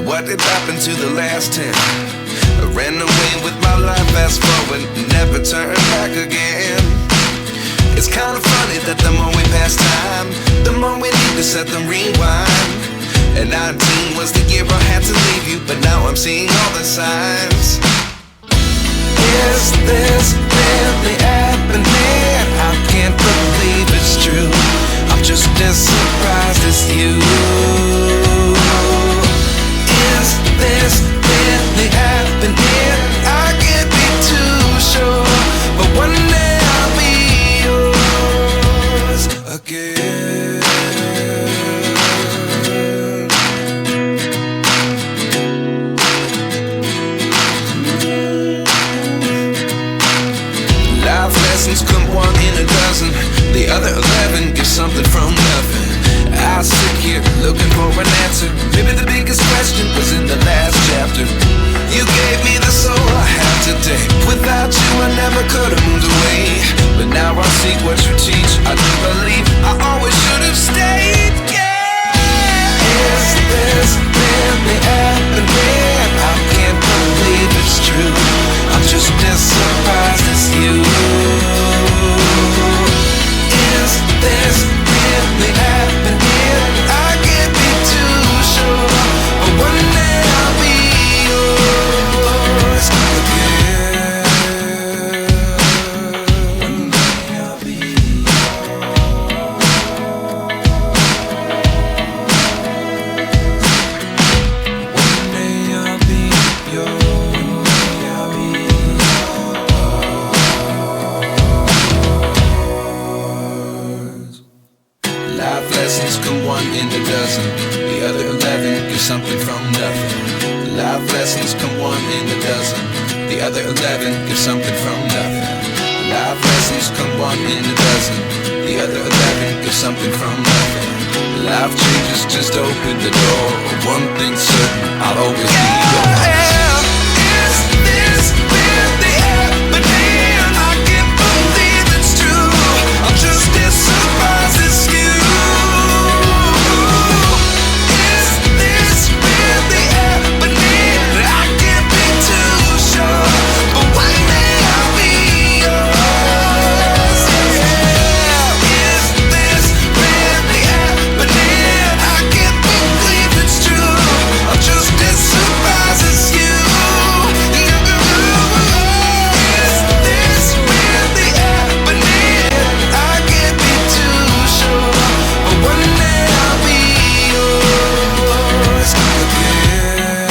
What did happen to the last 10? I ran away with my life, fast forward, never turn back again. It's kinda funny that the more we pass time, the more we need to set the rewind. And 19 was the year I had to leave you, but now I'm seeing all the signs. Is this really happening? I can't believe it's true. I'm just as surprised as you. Is this really happening? I can't be too sure, but one day I'll be yours again. Life lessons come one in a dozen. The other 11 give something from nothing. I sit here looking for an answer. Maybe the biggest question was in the last chapter. You gave me the soul I have today. Without you I never could have moved away. But now I see what you teach. I do believe I always should have stayed. Yeah. Is this really happening? I can't believe it's true. I'm just as surprised as you. Is this really happening? I can't be too sure, but one day I'll be yours again. One day I'll be One day I'll be yours. Life lessons come one in a dozen. The other 11 give something from nothing. Life lessons come one in a dozen. The other 11 give something from nothing. Life lessons come one in a dozen. The other 11 give something from nothing. Life changes, just open the door. One thing's certain, I'll always be yours. Is this really happening? I can't believe it's true. I'm just as surprised as you. Is this really happening? I can't be too sure, but one day I'll be yours. Yeah. Is this really happening? I can't believe it's true. I'm just as surprised as you. Is this really happening? I can't be too sure, but one day I'll be yours again.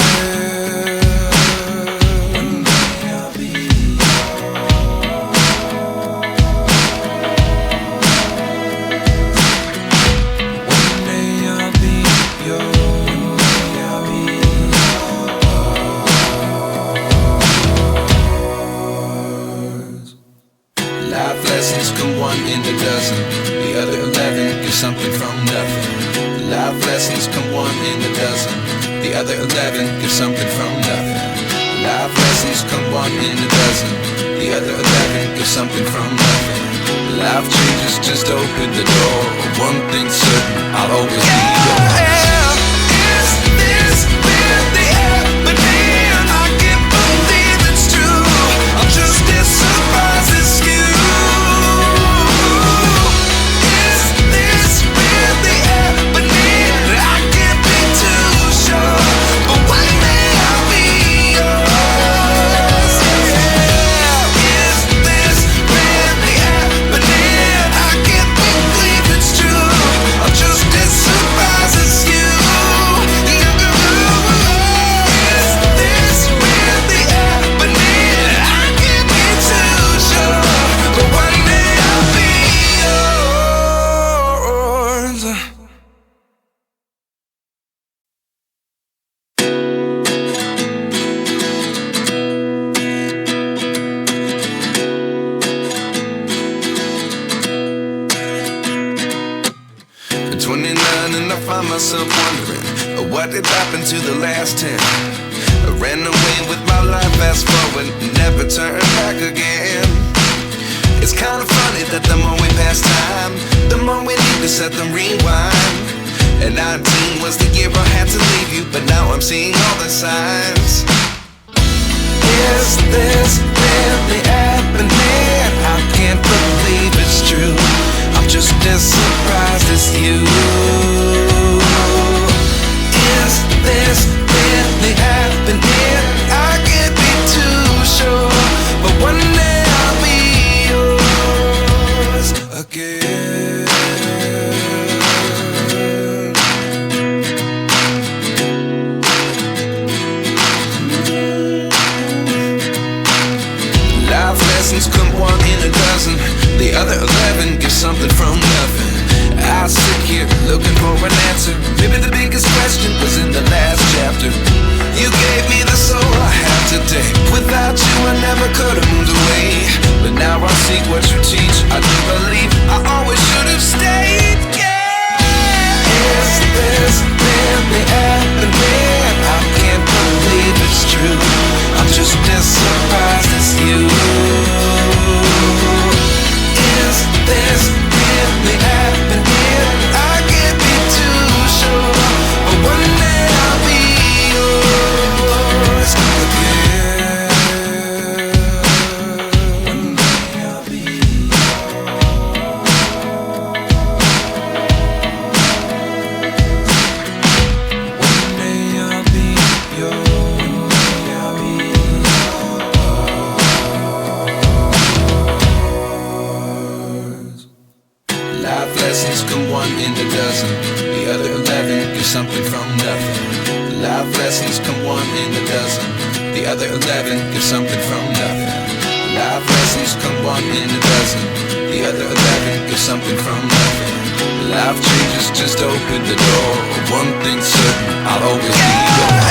One day I'll be One day I'll be yours. Life lessons come one in a dozen. The other 11 give something from nothing. Life lessons come one in a dozen. The other 11 give something from nothing. Life lessons come one in a dozen. The other 11 give something from nothing. Life changes, just open the door. One thing's certain, I'll always be yours. Is this really happening? I can't believe it's true. I'm just as surprised as you. Is this really happening? I can't be too sure, but one day I'll be yours. Yeah. Is this really happening? I can't believe it's true. I'm just as surprised as you. Is this really happening? I can't be too sure, but one day I'll be yours. 29 and I find myself wondering, what did happen to the last 10? I ran away with my life, fast forward, never turn back again. It's kinda funny that the more we pass time, the more we need to set the rewind. And 19 was the year I had to leave you, but now I'm seeing all the signs. Is this really happening? I can't believe it's true. I'm just as surprised as you. Is this really happening? I can't be too sure, but one day I'll be yours again. Life lessons come one in a dozen. The other 11 get something from nothing. I sit here looking for an answer. Maybe the biggest question was in the last chapter. You gave me the soul I have today. Without you I never could have moved away. But now I see what you teach. I do believe I always should have stayed. Yeah. Is this really happening? I can't believe it's true. I'm just as surprised as you. Is this really happening? I can't be too sure, but one day I'll be yours again. One day I'll be yours. One day I'll be yours. Life lessons come one in a dozen. The other 11 get something from nothing. Life lessons come one in a dozen. The other 11 get something from nothing. Life lessons come one in a dozen. The other 11 get something from nothing. Life changes just open the door. One thing's certain, I'll always be yours.